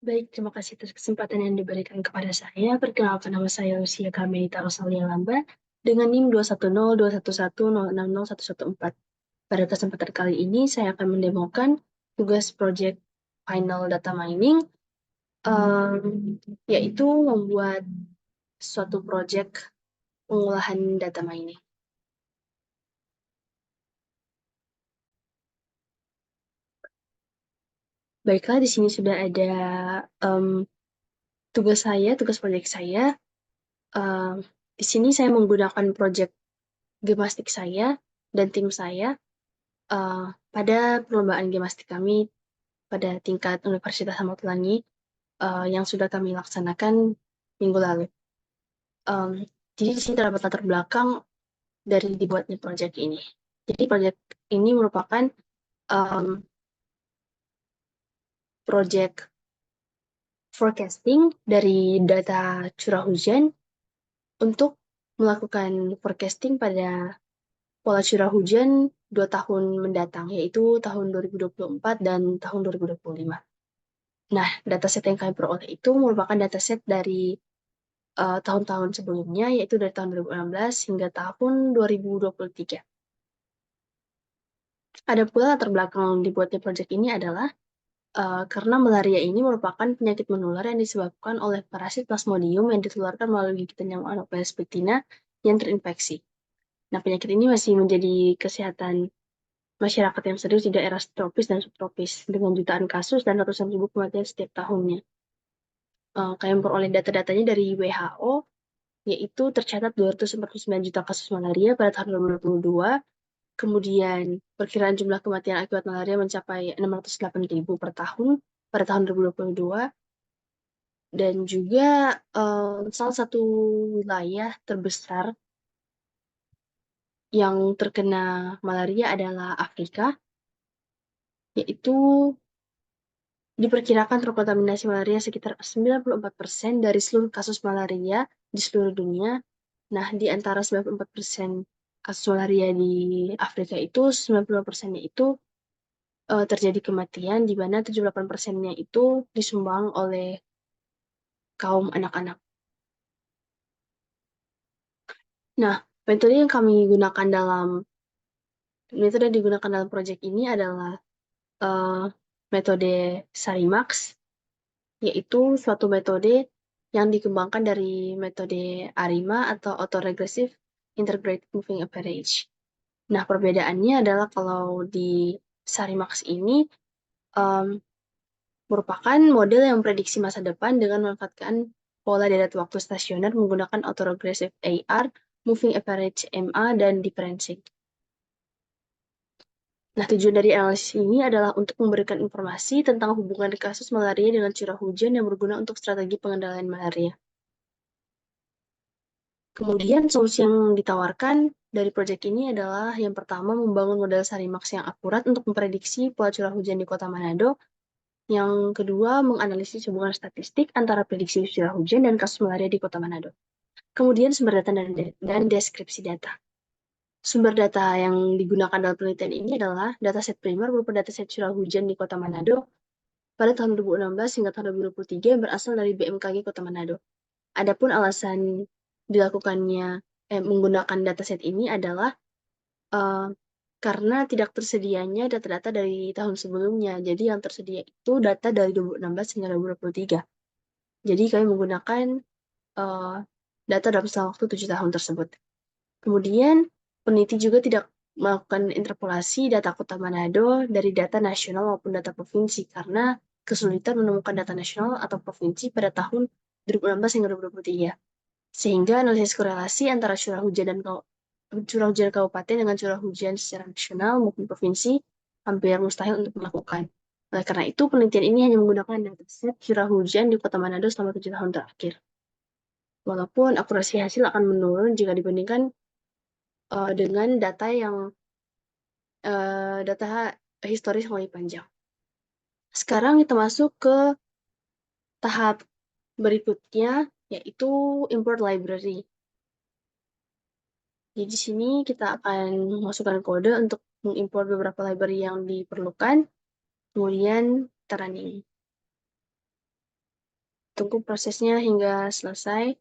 Baik, terima kasih atas kesempatan yang diberikan kepada saya. Perkenalkan, nama saya Lucia Kamelita Rosalia Lamba dengan NIM 2102110601114. Pada kesempatan kali ini, saya akan mendemokan tugas project final data mining, yaitu membuat suatu project pengolahan data mining. Baiklah, di sini sudah ada tugas project saya. Di sini saya menggunakan project gemastik saya dan tim saya pada perlombaan gemastik kami pada tingkat Universitas Ahmad Yani yang sudah kami laksanakan minggu lalu. Jadi di sini terdapat latar belakang dari dibuatnya project ini. Jadi project ini merupakan project forecasting dari data curah hujan untuk melakukan forecasting pada pola curah hujan 2 tahun mendatang, yaitu tahun 2024 dan tahun 2025. Nah, dataset yang kami peroleh itu merupakan dataset dari tahun-tahun sebelumnya, yaitu dari tahun 2016 hingga tahun 2023. Ada pula latar belakang dibuatnya proyek ini adalah karena malaria ini merupakan penyakit menular yang disebabkan oleh parasit Plasmodium yang ditularkan melalui gigitan nyamuk Anopheles betina yang terinfeksi. Nah, penyakit ini masih menjadi kesehatan masyarakat yang serius di daerah tropis dan subtropis dengan jutaan kasus dan ratusan ribu kematian setiap tahunnya. Kami memperoleh data-datanya dari WHO, yaitu tercatat 249 juta kasus malaria pada tahun 2022. Kemudian perkiraan jumlah kematian akibat malaria mencapai 608 ribu per tahun pada tahun 2022. Dan juga salah satu wilayah terbesar yang terkena malaria adalah Afrika, yaitu diperkirakan terkontaminasi malaria sekitar 94% dari seluruh kasus malaria di seluruh dunia. Nah, di antara 94% kasus malaria di Afrika itu, 90%-nya itu terjadi kematian, di mana 78%-nya itu disumbang oleh kaum anak-anak. Nah, metode yang kami gunakan metode yang digunakan dalam proyek ini adalah metode SARIMAX, yaitu suatu metode yang dikembangkan dari metode ARIMA atau Autoregressive Integrated Moving Average. Nah, perbedaannya adalah kalau di SARIMAX ini merupakan model yang memprediksi masa depan dengan memanfaatkan pola dedat waktu stasioner menggunakan Autoregressive AR, Moving Average MA, dan Differencing. Nah, tujuan dari analisis ini adalah untuk memberikan informasi tentang hubungan kasus malaria dengan curah hujan yang berguna untuk strategi pengendalian malaria. Kemudian, solusi yang ditawarkan dari proyek ini adalah yang pertama, membangun model SARIMAX yang akurat untuk memprediksi pola curah hujan di Kota Manado. Yang kedua, menganalisis hubungan statistik antara prediksi curah hujan dan kasus malaria di Kota Manado. Kemudian, sumber data dan deskripsi data. Sumber data yang digunakan dalam penelitian ini adalah dataset primer berupa dataset curah hujan di Kota Manado pada tahun 2016 hingga tahun 2023 yang berasal dari BMKG Kota Manado. Adapun alasan dilakukannya menggunakan dataset ini adalah karena tidak tersedianya data-data dari tahun sebelumnya. Jadi yang tersedia itu data dari 2016 hingga 2023. Jadi kami menggunakan data dalam waktu 7 tahun tersebut. Kemudian peneliti juga tidak melakukan interpolasi data Kota Manado dari data nasional maupun data provinsi karena kesulitan menemukan data nasional atau provinsi pada tahun 2016 hingga 2023. Sehingga analisis korelasi antara curah hujan kabupaten dengan curah hujan secara nasional maupun provinsi hampir mustahil untuk melakukan. Oleh karena itu, penelitian ini hanya menggunakan dataset curah hujan di Kota Manado selama 7 tahun terakhir. Walaupun akurasi hasil akan menurun jika dibandingkan dengan data historis yang lebih panjang. Sekarang kita masuk ke tahap berikutnya, yaitu import library. Jadi di sini kita akan masukkan kode untuk mengimpor beberapa library yang diperlukan, kemudian kita running. tunggu prosesnya hingga selesai.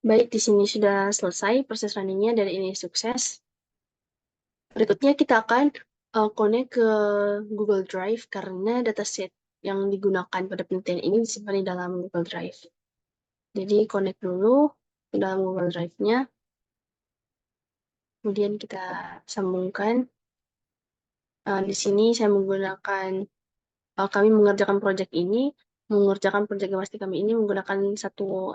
Baik, di sini sudah selesai proses runningnya dan ini sukses. Berikutnya kita akan connect ke Google Drive karena dataset yang digunakan pada penelitian ini disimpan di dalam Google Drive. Jadi connect dulu ke dalam Google Drive-nya. Kemudian kita sambungkan. Di sini saya menggunakan, kami mengerjakan mengerjakan proyek Gemasti kami ini menggunakan satu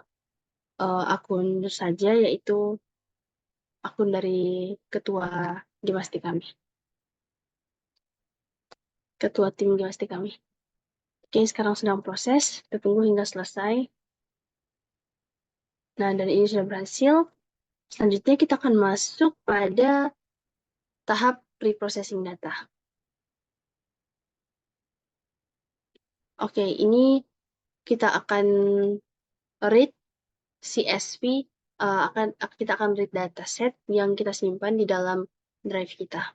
akun saja, yaitu akun dari ketua Gemasti kami, ketua tim Gemasti kami. Oke, sekarang sedang proses, kita tunggu hingga selesai. Nah, dan ini sudah berhasil. Selanjutnya kita akan masuk pada tahap pre-processing data. Oke, ini kita akan read CSV, kita akan read dataset yang kita simpan di dalam drive kita.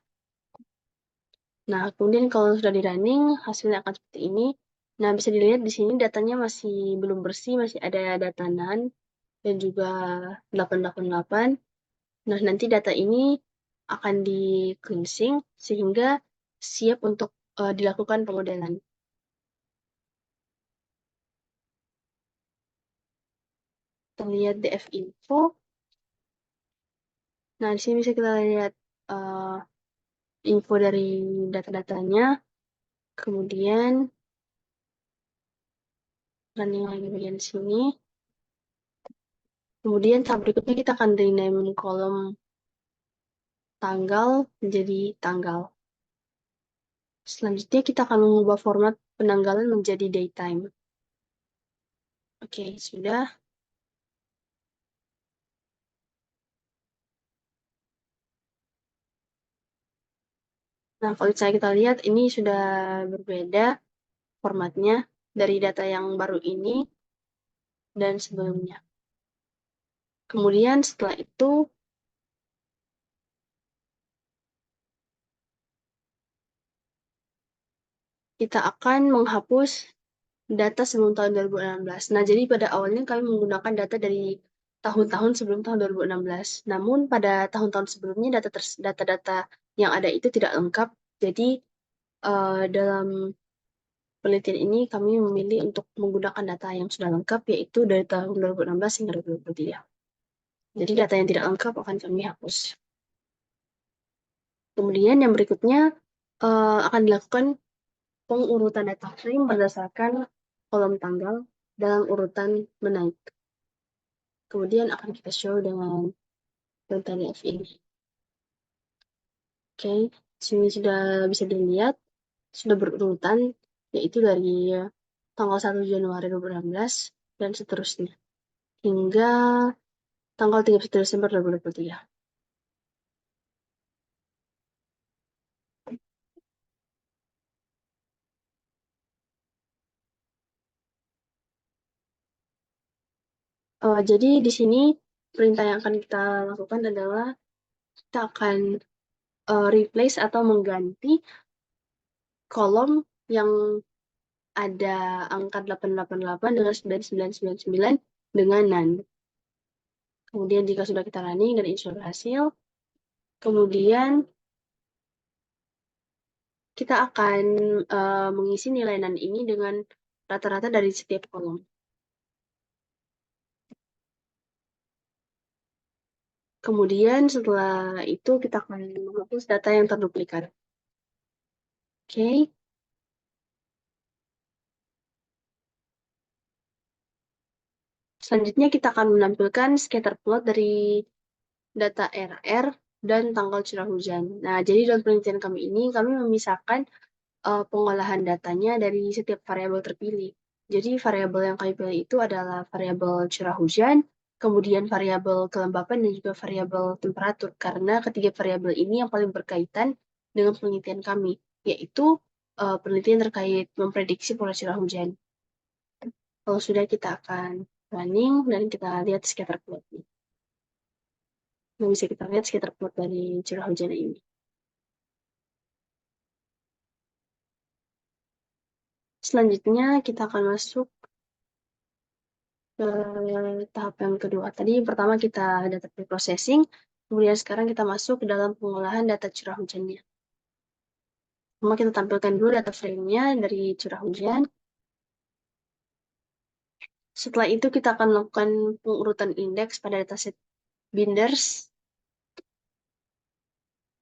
Nah, kemudian kalau sudah di running, hasilnya akan seperti ini. Nah, bisa dilihat di sini datanya masih belum bersih, masih ada data NaN dan juga 888. Nah, nanti data ini akan di cleansing sehingga siap untuk dilakukan pemodelan. Kita lihat DF info. Nah, di sini bisa kita lihat info dari data-datanya. Kemudian running lagi bagian sini. Kemudian tahap berikutnya kita akan rename kolom tanggal menjadi tanggal. Selanjutnya kita akan mengubah format penanggalan menjadi daytime. Oke, sudah. Nah, kalau misalnya kita lihat ini sudah berbeda formatnya dari data yang baru ini dan sebelumnya. Kemudian setelah itu kita akan menghapus data sebelum tahun 2016. Nah, jadi pada awalnya kami menggunakan data dari tahun-tahun sebelum tahun 2016. Namun pada tahun-tahun sebelumnya data-data yang ada itu tidak lengkap. Jadi dalam penelitian ini kami memilih untuk menggunakan data yang sudah lengkap, yaitu dari tahun 2016 hingga 2023. Jadi data yang tidak lengkap akan kami hapus. Kemudian yang berikutnya akan dilakukan pengurutan data frame berdasarkan kolom tanggal dalam urutan menaik. Kemudian akan kita show dengan F ini. Oke, sini sudah bisa dilihat, sudah berurutan, yaitu dari tanggal 1 Januari 2016 dan seterusnya, hingga tanggal 31 Desember 2023. Jadi di sini perintah yang akan kita lakukan adalah kita akan replace atau mengganti kolom yang ada angka 888 dengan 9999 dengan NaN. Kemudian jika sudah kita running dan ini sudah berhasil, kemudian kita akan mengisi nilai NaN ini dengan rata-rata dari setiap kolom. Kemudian setelah itu kita akan menghapus data yang terduplikat. Oke. Selanjutnya kita akan menampilkan scatter plot dari data RR dan tanggal curah hujan. Nah, jadi dalam penelitian kami ini, kami memisahkan pengolahan datanya dari setiap variabel terpilih. Jadi variabel yang kami pilih itu adalah variabel curah hujan, kemudian variabel kelembapan, dan juga variabel temperatur. Karena ketiga variabel ini yang paling berkaitan dengan penelitian kami, yaitu penelitian terkait memprediksi pola curah hujan. Kalau sudah, kita akan running dan kita lihat scatter plot-nya. Nah, bisa kita lihat scatter plot dari curah hujan ini. Selanjutnya kita akan masuk ke tahap yang kedua. Tadi pertama kita data preprocessing, kemudian sekarang kita masuk ke dalam pengolahan data curah hujannya. Pertama kita tampilkan dulu data frame-nya dari curah hujan. Setelah itu kita akan melakukan pengurutan indeks pada dataset binders.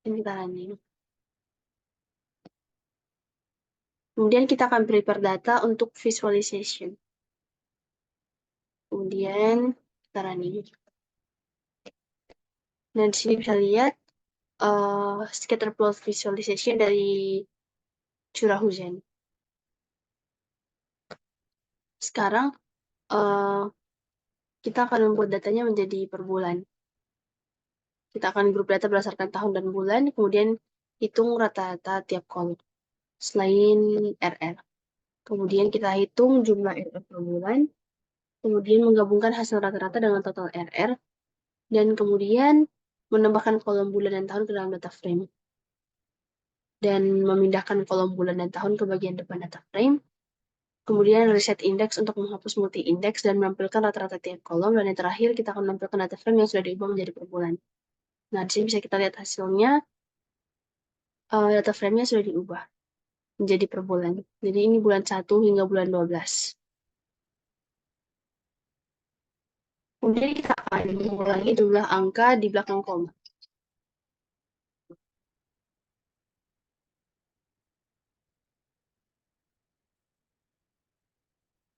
Ini kita running. Kemudian kita akan prepare data untuk visualization. Kemudian kita running. Nah, di sini bisa lihat scatter plot visualization dari curah hujan. Sekarang uh, kita akan membuat datanya menjadi per bulan. Kita akan grup data berdasarkan tahun dan bulan, kemudian hitung rata-rata tiap kolom selain RR. Kemudian kita hitung jumlah RR per bulan, kemudian menggabungkan hasil rata-rata dengan total RR, dan kemudian menambahkan kolom bulan dan tahun ke dalam data frame. Dan memindahkan kolom bulan dan tahun ke bagian depan data frame. Kemudian reset index untuk menghapus multi index dan menampilkan rata-rata tiap kolom. Dan yang terakhir kita akan menampilkan data frame yang sudah diubah menjadi per bulan. Nah, di sini bisa kita lihat hasilnya. Data frame-nya sudah diubah menjadi per bulan. Jadi ini bulan 1 hingga bulan 12. Kemudian kita akan mengulangi jumlah angka di belakang koma.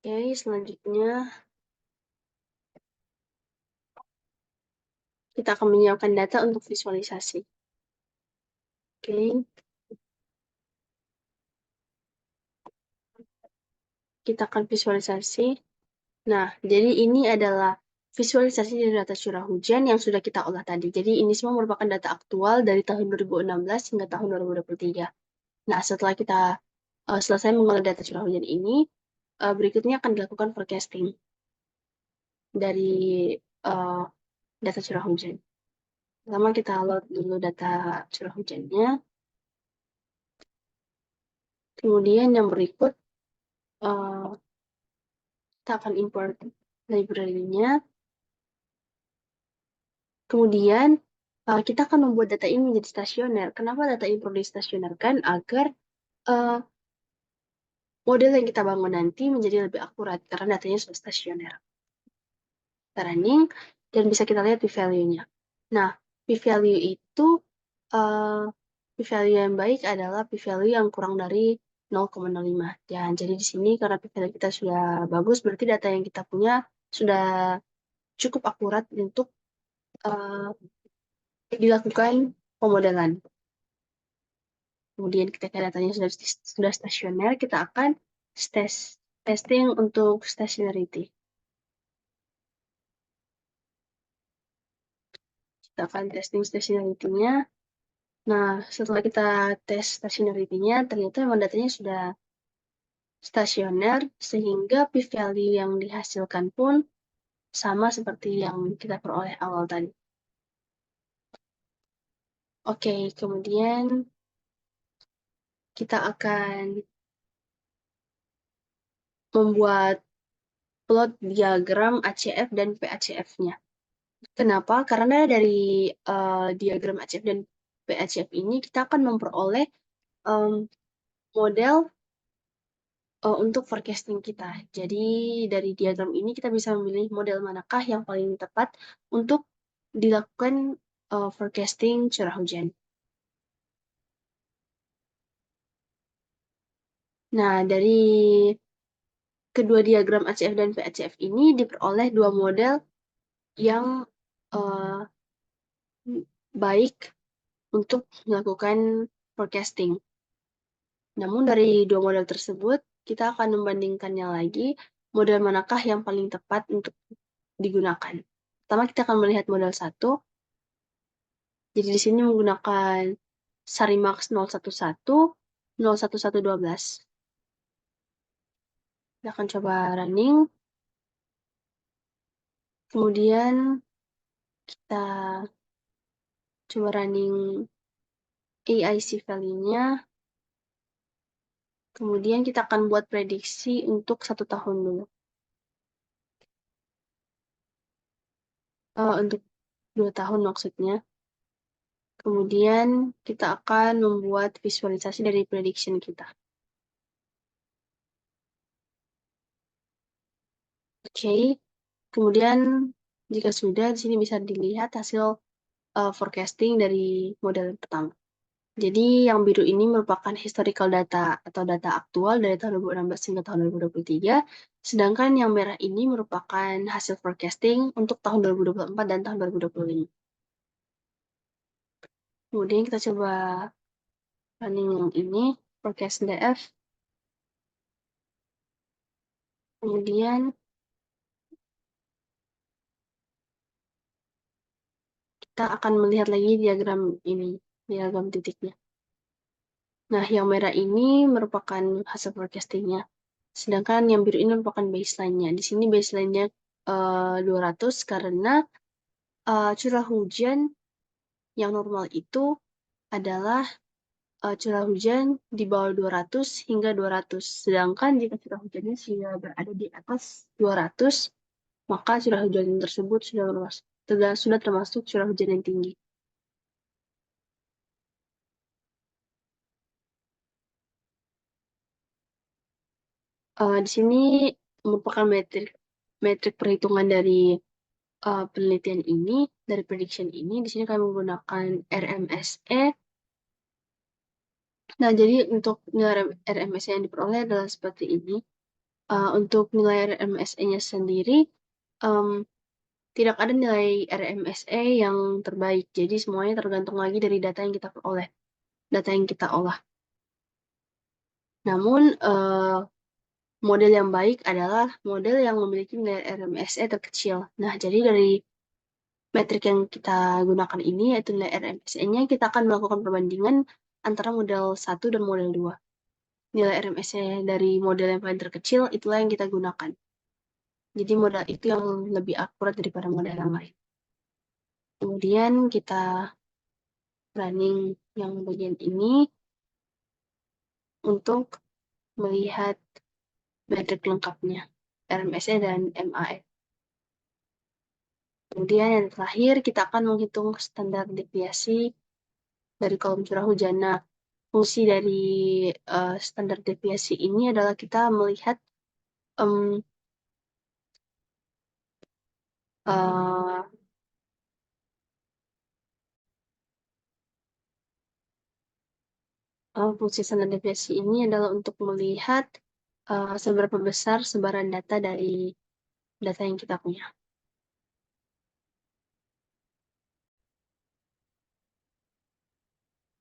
Oke, selanjutnya kita akan menyiapkan data untuk visualisasi. Oke, kita akan visualisasi. Nah, jadi ini adalah visualisasi dari data curah hujan yang sudah kita olah tadi. Jadi ini semua merupakan data aktual dari tahun 2016 hingga tahun 2023. Nah, setelah kita selesai mengolah data curah hujan ini, berikutnya akan dilakukan forecasting dari uh, data curah hujan. Pertama kita load dulu data curah hujannya. Kemudian yang berikut uh, kita akan import library-nya. Kemudian kita akan membuat data ini menjadi stasioner. Kenapa data ini perlu distasionerkan? Agar uh, model yang kita bangun nanti menjadi lebih akurat karena datanya sudah stasioner. Kita running dan bisa kita lihat p-value-nya. Nah, p-value itu uh, p-value yang baik adalah p-value yang kurang dari 0,05. Ya, jadi di sini karena p-value kita sudah bagus, berarti data yang kita punya sudah cukup akurat untuk uh, dilakukan pemodelan. Kemudian ketika datanya sudah stasioner, kita akan testing untuk stationarity. Kita akan testing stationarity-nya. Nah, setelah kita tes stationarity-nya, ternyata memang datanya sudah stasioner, sehingga p-value yang dihasilkan pun sama seperti yang kita peroleh awal tadi. Oke, kemudian kita akan membuat plot diagram ACF dan PACF-nya. Kenapa? Karena dari diagram ACF dan PACF ini kita akan memperoleh um, model untuk forecasting kita. Jadi dari diagram ini kita bisa memilih model manakah yang paling tepat untuk dilakukan forecasting curah hujan. Nah, dari kedua diagram ACF dan PACF ini diperoleh dua model yang uh, baik untuk melakukan forecasting. Namun dari dua model tersebut, kita akan membandingkannya lagi model manakah yang paling tepat untuk digunakan. Pertama kita akan melihat model 1. Jadi di sini menggunakan Sarimax 011, 01112. Kita akan coba running. Kemudian kita coba running AIC value-nya. Kemudian kita akan buat prediksi untuk 1 tahun dulu. Untuk 2 tahun maksudnya. Kemudian kita akan membuat visualisasi dari prediction kita. Oke. Kemudian jika sudah, di sini bisa dilihat hasil forecasting dari model pertama. Jadi yang biru ini merupakan historical data atau data aktual dari tahun 2016 hingga tahun 2023. Sedangkan yang merah ini merupakan hasil forecasting untuk tahun 2024 dan tahun 2025. Kemudian kita coba running yang ini, forecast DF. Kemudian kita akan melihat lagi diagram ini, diagram titiknya. Nah, yang merah ini merupakan hasil forecastingnya. Sedangkan yang biru ini merupakan baseline-nya. Di sini baseline-nya 200 karena curah hujan yang normal itu adalah curah hujan di bawah 200 hingga 200. Sedangkan jika curah hujannya sudah berada di atas 200, maka curah hujan tersebut sudah termasuk curah hujan yang tinggi. Di sini merupakan metrik perhitungan dari penelitian ini, dari prediction ini. Di sini kami menggunakan RMSE. Nah, jadi untuk nilai RMSE yang diperoleh adalah seperti ini. Untuk nilai RMSE-nya sendiri, um, tidak ada nilai RMSE yang terbaik. Jadi semuanya tergantung lagi dari data yang kita peroleh, data yang kita olah. Namun, model yang baik adalah model yang memiliki nilai RMSE terkecil. Nah, jadi dari metrik yang kita gunakan ini, yaitu nilai RMSE-nya, kita akan melakukan perbandingan antara model 1 dan model 2. Nilai RMSE dari model yang paling terkecil, itulah yang kita gunakan. Jadi model itu yang lebih akurat daripada model yang lain. Kemudian kita running yang bagian ini untuk melihat metrik lengkapnya, RMSE dan MAE. Kemudian yang terakhir, kita akan menghitung standar deviasi dari kolom curah hujan. Nah, fungsi dari standar deviasi ini adalah kita melihat um, uh, fungsi standar deviasi ini adalah untuk melihat seberapa besar sebaran data dari data yang kita punya.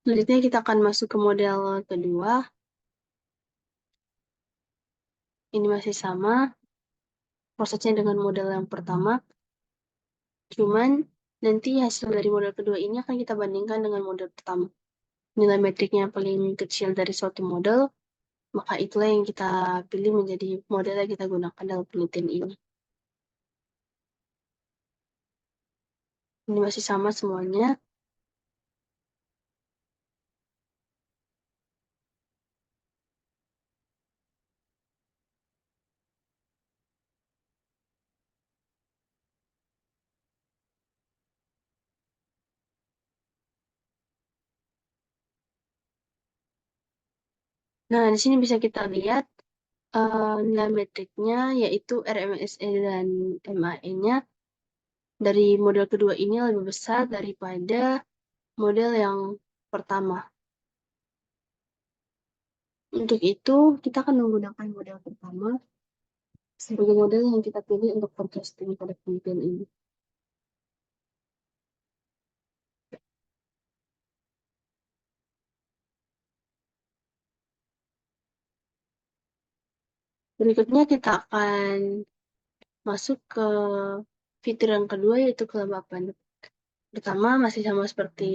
Selanjutnya kita akan masuk ke model kedua. Ini masih sama prosesnya dengan model yang pertama. Cuman nanti hasil dari model kedua ini akan kita bandingkan dengan model pertama. Nilai metriknya yang paling kecil dari suatu model, maka itulah yang kita pilih menjadi model yang kita gunakan dalam penelitian ini. Ini masih sama semuanya. Nah, di sini bisa kita lihat nilai metriknya, yaitu RMSE dan MAE-nya dari model kedua ini lebih besar daripada model yang pertama. Untuk itu, kita akan menggunakan model pertama sebagai model yang kita pilih untuk forecasting pada penelitian ini. Berikutnya kita akan masuk ke fitur yang kedua, yaitu kelembapan. Pertama, masih sama seperti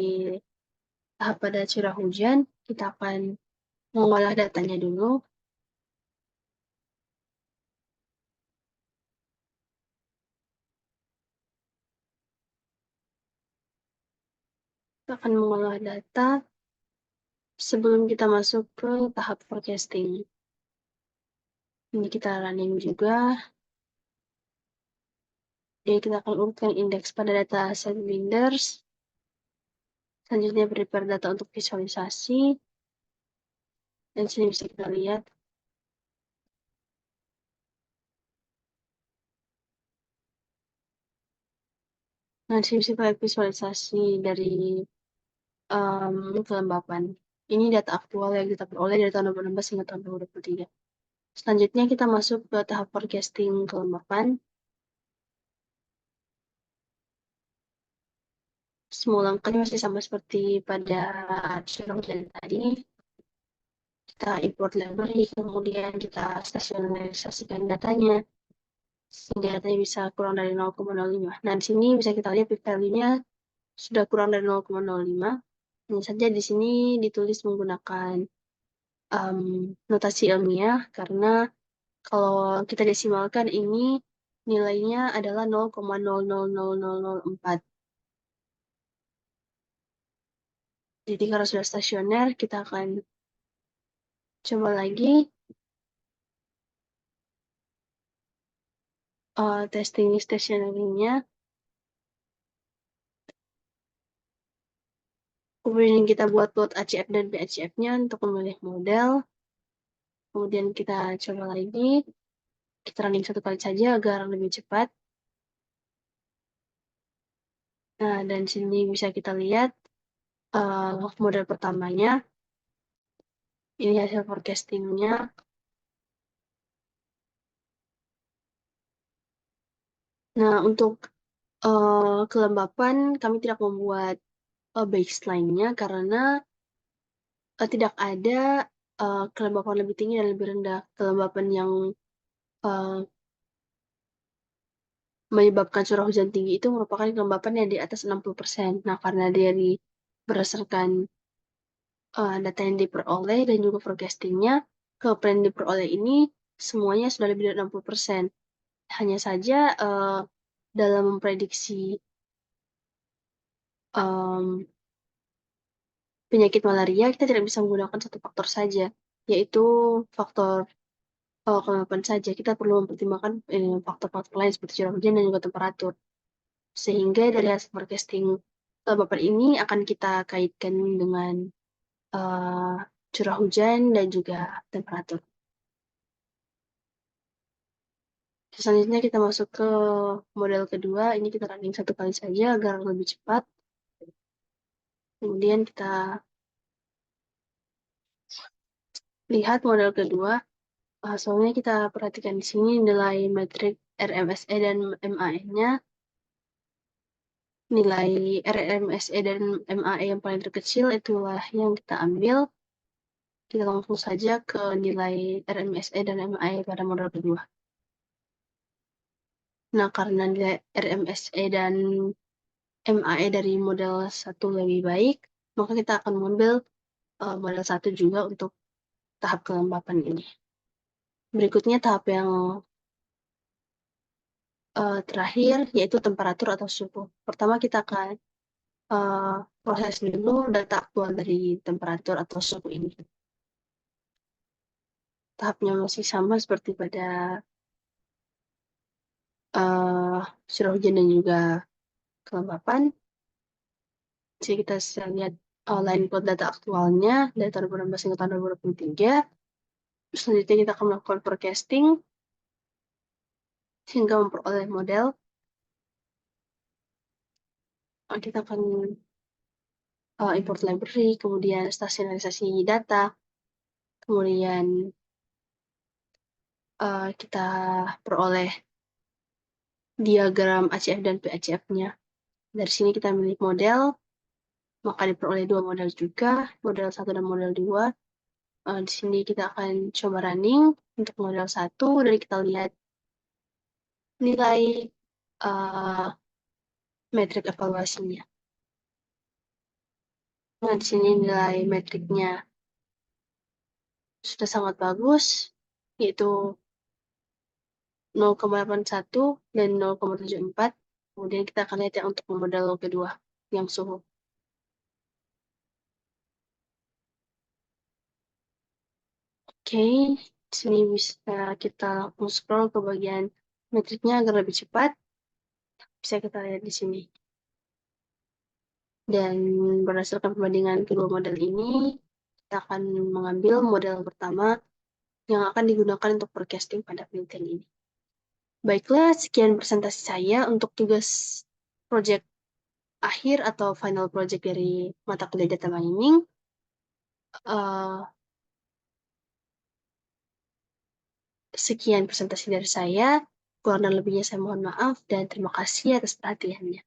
tahap pada curah hujan, kita akan mengolah datanya dulu. Kita akan mengolah data Sebelum kita masuk ke tahap forecasting, ini kita running juga. Jadi kita akan urutkan indeks pada data set binders. Selanjutnya prepare data untuk visualisasi. Dan sini bisa kita lihat. Nah, sini bisa kita lihat visualisasi dari kelembapan. Ini data aktual yang kita peroleh dari tahun 2016 hingga tahun 2023. Selanjutnya kita masuk ke tahap forecasting kelembapan. Semua langkahnya masih sama seperti pada curah hujan tadi. Kita import library, kemudian kita stasionerisasikan datanya, sehingga datanya bisa kurang dari 0,05. Nah, di sini bisa kita lihat peak value-nya sudah kurang dari 0,05. Hanya saja di sini ditulis menggunakan notasi ilmiah, karena kalau kita desimalkan ini nilainya adalah 0,000004. Jadi kalau sudah stasioner, kita akan coba lagi testing stationary-nya. Kemudian kita buat plot ACF dan BACF-nya untuk memilih model. Kemudian kita coba lagi. Kita running satu kali saja agar lebih cepat. Nah, dan sini bisa kita lihat model pertamanya. Ini hasil forecasting-nya. Nah, untuk kelembapan kami tidak membuat baseline-nya karena tidak ada kelembapan lebih tinggi dan lebih rendah. Kelembapan yang menyebabkan curah hujan tinggi itu merupakan kelembapan yang di atas 60%. Nah, karena dia berdasarkan data yang diperoleh dan juga forecasting-nya, kelembapan yang diperoleh ini semuanya sudah lebih dari 60%. Hanya saja dalam memprediksi penyakit malaria, kita tidak bisa menggunakan satu faktor saja, yaitu faktor kelembapan saja. Kita perlu mempertimbangkan faktor-faktor lain seperti curah hujan dan juga temperatur. Sehingga dari hasil forecasting kelembapan ini akan kita kaitkan dengan uh, curah hujan dan juga temperatur. Selanjutnya kita masuk ke model kedua. Ini kita running satu kali saja agar lebih cepat. Kemudian kita lihat model kedua. Soalnya kita perhatikan di sini nilai metrik RMSE dan MAE-nya. Nilai RMSE dan MAE yang paling terkecil itulah yang kita ambil. Kita langsung saja ke nilai RMSE dan MAE pada model kedua. Nah, karena nilai RMSE dan MAE dari model 1 lebih baik, maka kita akan mengambil model 1 juga untuk tahap kelembapan ini. Berikutnya tahap yang terakhir, yaitu temperatur atau suhu. Pertama kita akan proses dulu data aktual dari temperatur atau suhu ini. Tahapnya masih sama seperti pada curah hujan dan juga kelembapan. Jadi kita bisa lihat line plot data aktualnya dari tahun 2016 hingga tahun 2023. Selanjutnya kita akan melakukan forecasting hingga memperoleh model. Kita akan import library, kemudian stasionarisasi data, kemudian kita peroleh diagram ACF dan PACF-nya. Dari sini kita milih model, maka diperoleh dua model juga, model 1 dan model 2. Di sini kita akan coba running untuk model 1, dan kita lihat nilai metrik evaluasinya. Nah, di sini nilai metriknya sudah sangat bagus, yaitu 0,81 dan 0,74. Kemudian kita akan lihat yang untuk model kedua, yang suhu. Oke, di sini bisa kita langsung scroll ke bagian metriknya agar lebih cepat. Bisa kita lihat di sini. Dan berdasarkan perbandingan kedua model ini, kita akan mengambil model pertama yang akan digunakan untuk forecasting pada penelitian ini. Baiklah, sekian presentasi saya untuk tugas project akhir atau final project dari mata kuliah data mining. Sekian presentasi dari saya. Kurang dan lebihnya saya mohon maaf dan terima kasih atas perhatiannya.